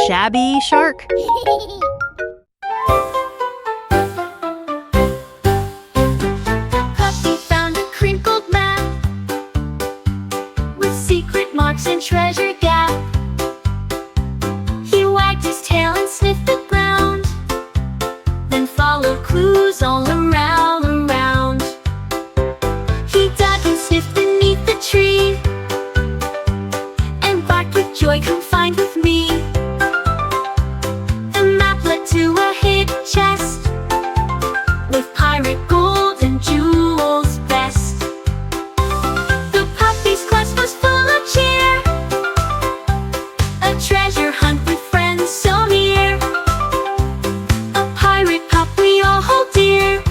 shabby shark. Puppy found a crinkled map with secret marks and treasure gap. He wagged his tail and sniffed the ground, then followed clues all around. He dug and sniffed beneath the tree and barked with joy, "Come find with me." The map led to a hidden chest with pirate gold and jewels best. The puppy's quest was full of cheer, a treasure hunt with friends so near, a pirate pup we all hold dear.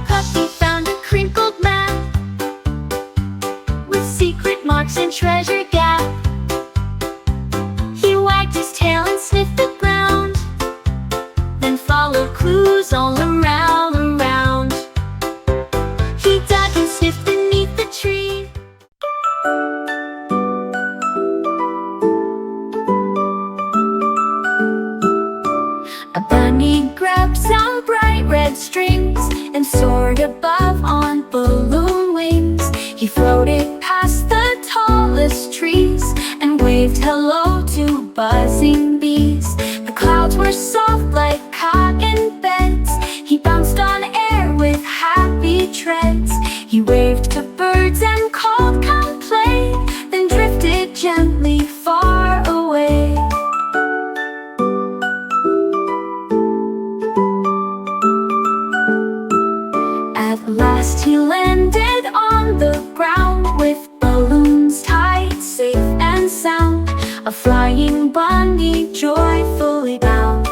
Puppy found a crinkled map with secret marks and treasure gap. He wagged his tail and sniffed the ground, then followed clues all around. He dug and sniffed beneath the tree. A bunny grabbed some bright red strings and soared above on balloon wings. He floated past the tallest trees and waved hello to buzzing bees. The clouds were soft like cotton beds. He bounced on air with happy treads. He waved to birds and called, "Come play," then drifted gently far away. At last he landed on the ground with balloons tied safe and sound, a flying bunny joyfully bound.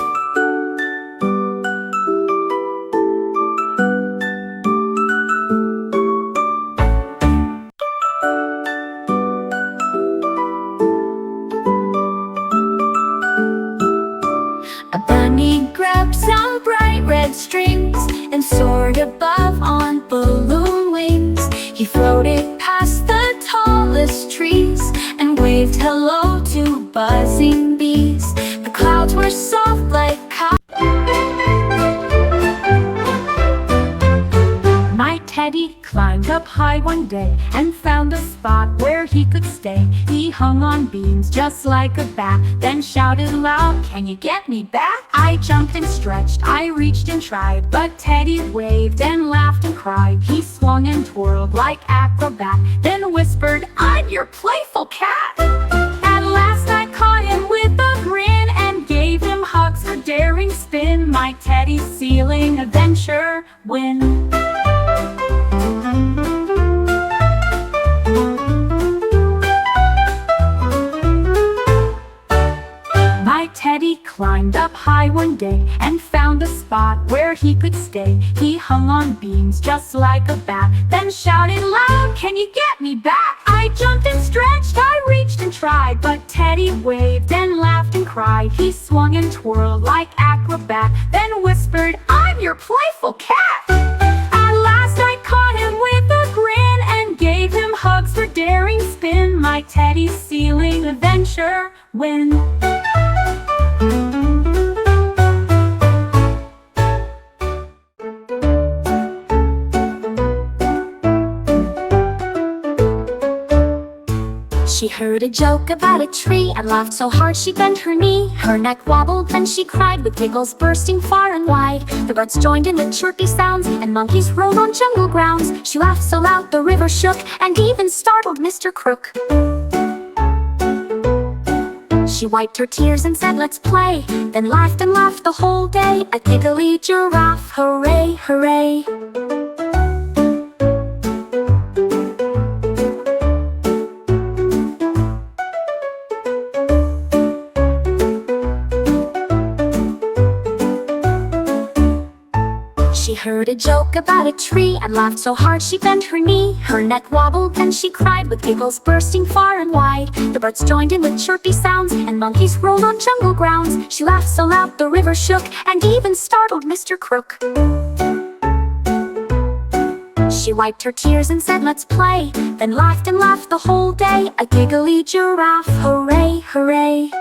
A bunny grabbed some bright red strings and soared above on balloon wings. He floated past the tallest trees and waved hello to buzzing bees. The clouds were soft like cotton. My Teddy climbed up high one day and found a spot where he could stay. He hung on beams just like a bat, then shouted loud, "Can you get me back?" I jumped and stretched, I reached and tried, but Teddy waved and laughed and cried. He swung and twirled like acrobat, then whispered, "I'm your playful cat." At last I caught him with a grin and gave him hugs for daring spin. My Teddy ceiling adventure win. My Teddy climbed up high one day and found a spot where he could stay. He hung on beams just like a bat, then shouted loud, "Can you get me back?" I jumped and stretched, I reached and tried, but Teddy waved and laughed and cried. He swung and twirled like acrobat, then whispered, "I'm your playful cat." At last I caught him with a grin and gave him hugs for daring spin. My Teddy ceiling adventure win. She heard a joke about a tree and laughed so hard she bent her knee. Her neck wobbled, then she cried with giggles bursting far and wide. The birds joined in with chirpy sounds and monkeys rolled on jungle grounds. She laughed so loud the river shook and even startled Mr. Crook. She wiped her tears and said, "Let's play," then laughed and laughed the whole day. A giggly giraffe, hooray, hooray. She heard a joke about a tree and laughed so hard she bent her knee. Her neck wobbled, then she cried with giggles bursting far and wide. The birds joined in with chirpy sounds and monkeys rolled on jungle grounds. She laughed so loud the river shook and even startled Mr. Crook. She wiped her tears and said, "Let's play," then laughed and laughed the whole day. A giggly giraffe, hooray, hooray.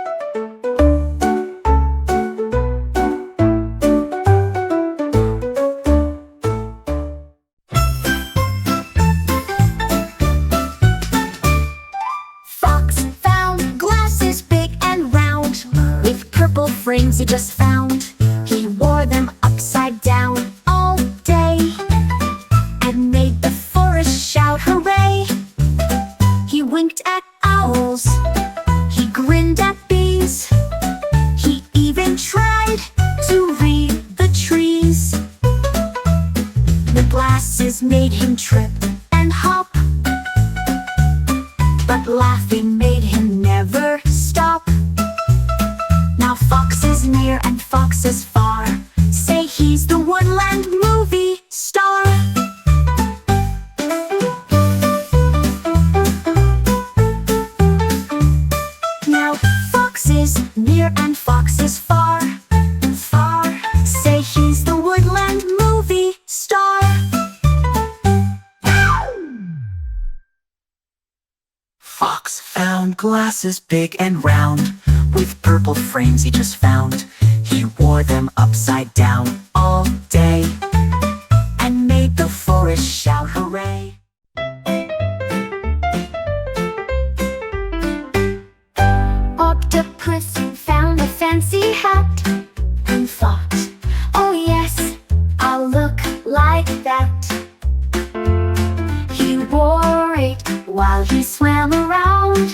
Fox found glasses big and round, with purple frames he just found. He wore them upside down all day, and made the forest shout hooray. He winked at owls, he grinned at bees, he even tried to read the trees. The glasses made him trip and hop, but laughing made him never stop. Now Fox is near and Fox is far, say he's the woodland movie star. Now Fox is near and Fox is far, far, say he's the woodland movie star. Fox found glasses big and round, with purple frames he just found. He wore them upside down all day, and made the forest shout hooray. Octopus found a fancy hat and thought, "Oh yes, I'll look like that." He wore it while he swam around,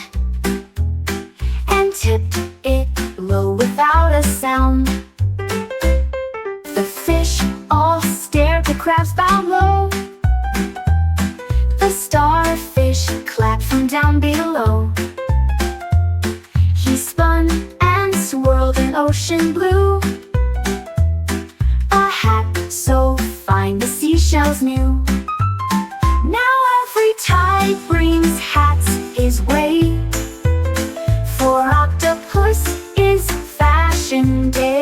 and tipped it low without a sound. The fish all stared, the crabs bowed low, the starfish clapped from down below. He spun and swirled in ocean blue, a hat so fine the seashells knew. Now every tide brings hats his way, for Octopus is Fashion Day.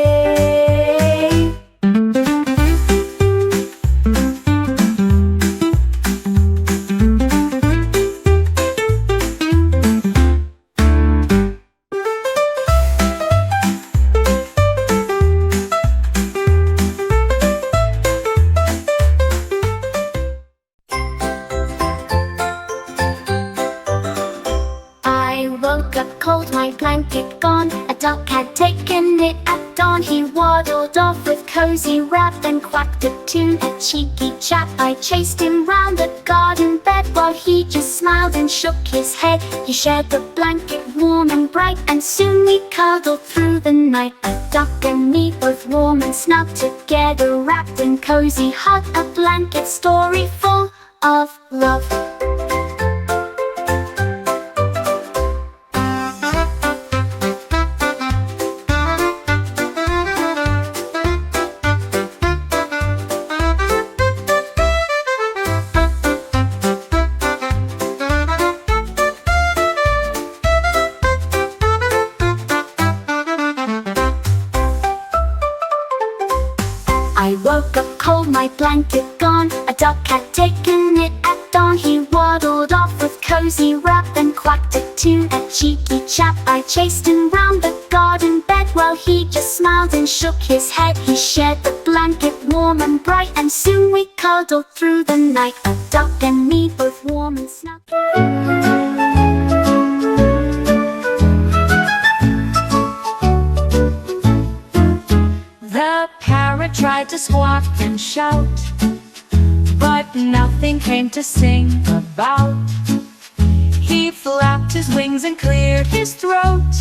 I woke up cold, my blanket gone. A duck had taken it at dawn. He waddled off with cozy wrap and quacked a tune. A cheeky chap, I chased him round the garden bed, while he just smiled and shook his head. He shared the blanket warm and bright, and soon we cuddled through the night. A duck and me both warm and snug together, wrapped in cozy hug. A blanket story full of love. I woke up cold, my blanket gone. A duck had taken it at dawn. He waddled off with cozy wrap and quacked a tune. A cheeky chap, I chased him round the garden bed, while he just smiled and shook his head. He shared the blanket warm and bright, and soon we cuddled through the night. A duck and me both warm and snug. The parrot tried to squawk and shout, but nothing came to sing about. He flapped his wings and cleared his throat,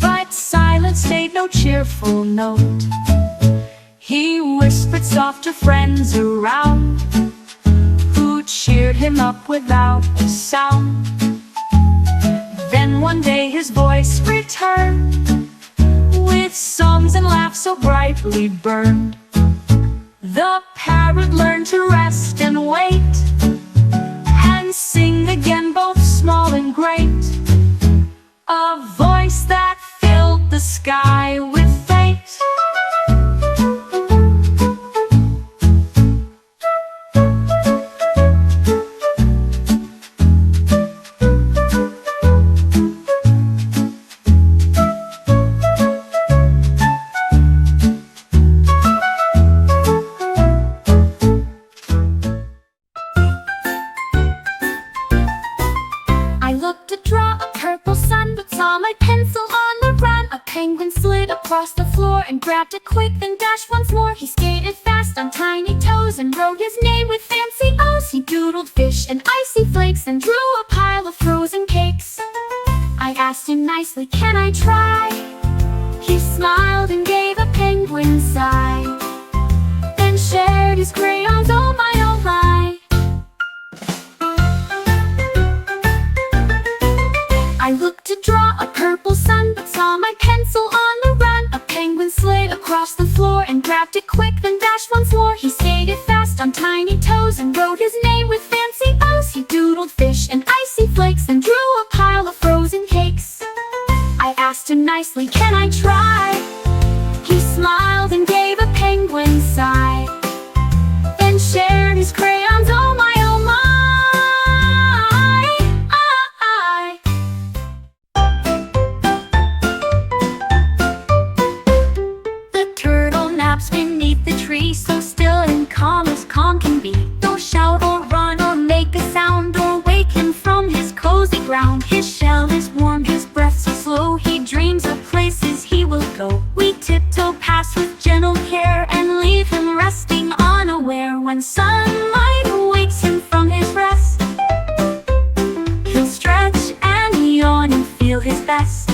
but silence stayed no cheerful note. He whispered soft to friends around, who cheered him up without a sound. Then one day his voice returned, with songs and laughs so brightly burned. The parrot learned to rest and wait, and sing again, both small and great. A voice that filled the sky with fate. across the floor and grabbed it quick, then dashed once more. He skated fast on tiny toes and wrote his name with fancy O's. He doodled fish and icy flakes and drew a pile of frozen cakes. I asked him nicely, "Can I try?" He smiled and gave a penguin sigh, then shared his crayons, oh my, oh my. I looked to draw a purple sun, but saw my pencil on the run. A penguin slid across the floor and grabbed it quick, then dashed once more. He skated fast on tiny toes and wrote his name with fancy O's. He doodled fish and icy flakes and drew a pile of frozen cakes. I asked him nicely, "Can I try?" He smiled and gave a penguin sigh, then shared his crayons, oh my, oh my. The turtle naps beneath the tree, so still and calm as calm can be. Don't shout or run or make a sound or wake him from his cozy ground. His shell is warm, his breath so slow, he dreams of places he will go. We tiptoe past with gentle care and leave him resting unaware. When sunlight wakes him from his rest, he'll stretch and yawn and feel his best.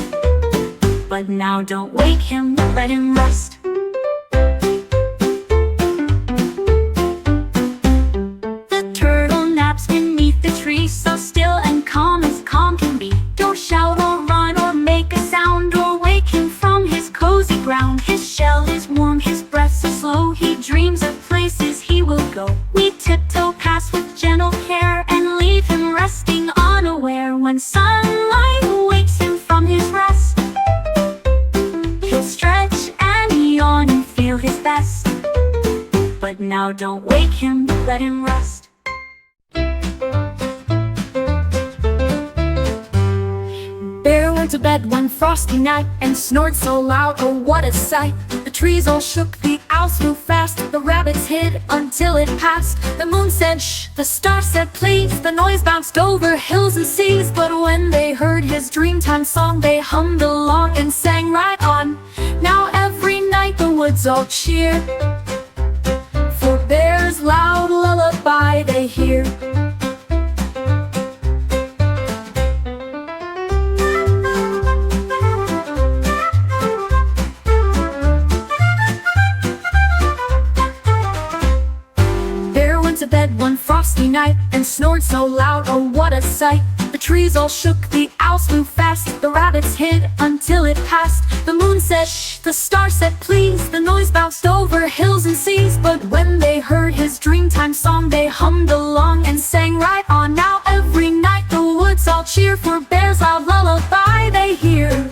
But now don't wake him, let him rest. The turtle naps beneath the tree, so still and calm as calm can be. Don't shout or run or make a sound or wake him from his cozy ground. His shell is warm, his breath so slow, he dreams of places he will go. We tiptoe past with gentle care and leave him resting unaware. When sunlight wakes him from his rest, he'll stretch and yawn and feel his best. But now don't wake him, let him rest. Bear went to bed one frosty night and snored so loud, oh what a sight. The trees all shook, the owls flew fast, the rabbits hid until it passed. The moon said shh, the stars said please, the noise bounced over hills and seas. But when they heard his Dreamtime song, they hummed along and sang right on. Now every night the woods all cheer, for Bear's loud lullaby they hear. To bed one frosty night and snored so loud, oh what a sight. The trees all shook, the owls flew fast, the rabbits hid until it passed. The moon said shh, the stars said please, the noise bounced over hills and seas. But when they heard his Dreamtime song, they hummed along and sang right on. Now every night the woods all cheer, for Bear's loud lullaby they hear.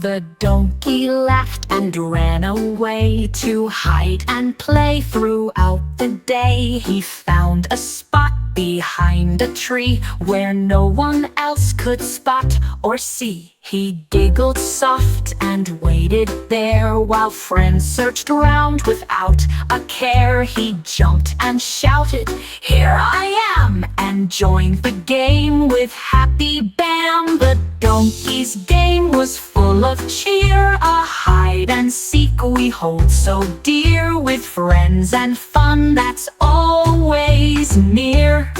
The donkey laughed and ran away to hide and play. Throughout the day he found a spot behind a tree where no one else could spot or see. He giggled soft and waited there while friends searched around without a care. He jumped and shouted, "Here I am!" and joined the game with happy Bam. The donkey's game was full of cheer, a hide and seek we hold so dear, with friends and fun that's always near.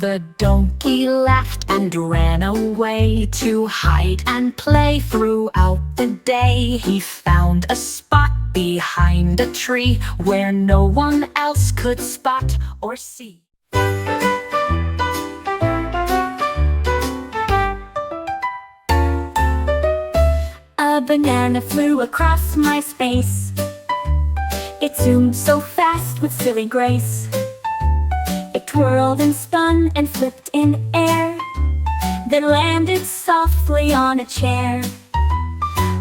The donkey laughed and ran away to hide and play. Throughout the day he found a spot behind a tree where no one else could spot or see. A banana flew across my space. It zoomed so fast with silly grace. It twirled and spun and flipped in air, then landed softly on a chair.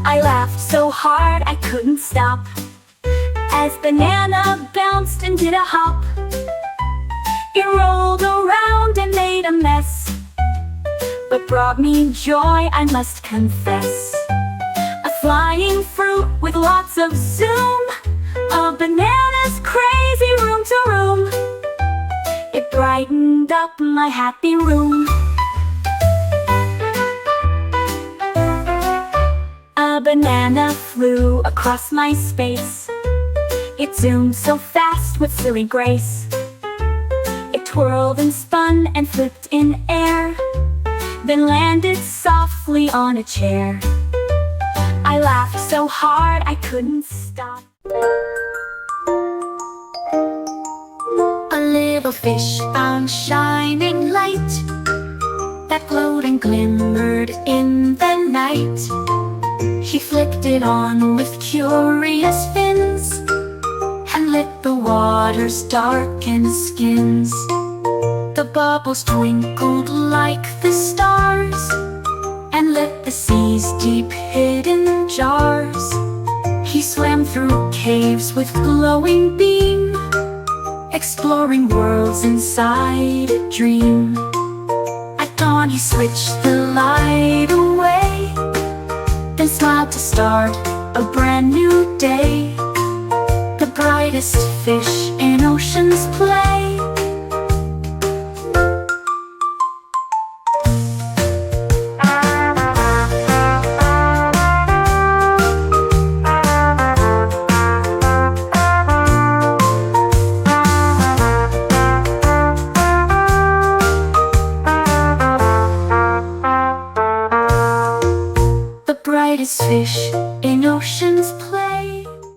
I laughed so hard I couldn't stop. As banana bounced and did a hop, it rolled around and made a mess, but brought me joy, I must confess. A flying fruit with lots of zoom, a banana's crazy room to room. It brightened up my happy room. A banana flew across my space. It zoomed so fast with silly grace. It twirled and spun and flipped in air, then landed softly on a chair. I laughed so hard I couldn't stop. A little fish found shining light that glowed and glimmered in the night. He flicked it on with curious fins and lit the water's darkened skins. The bubbles twinkled like the stars and lit the sea's deep hidden jars. He swam through caves with glowing beam, exploring worlds inside a dream. At dawn he switched the light away, then smiled to start a brand new day. The brightest fish in ocean's play. The brightest fish in ocean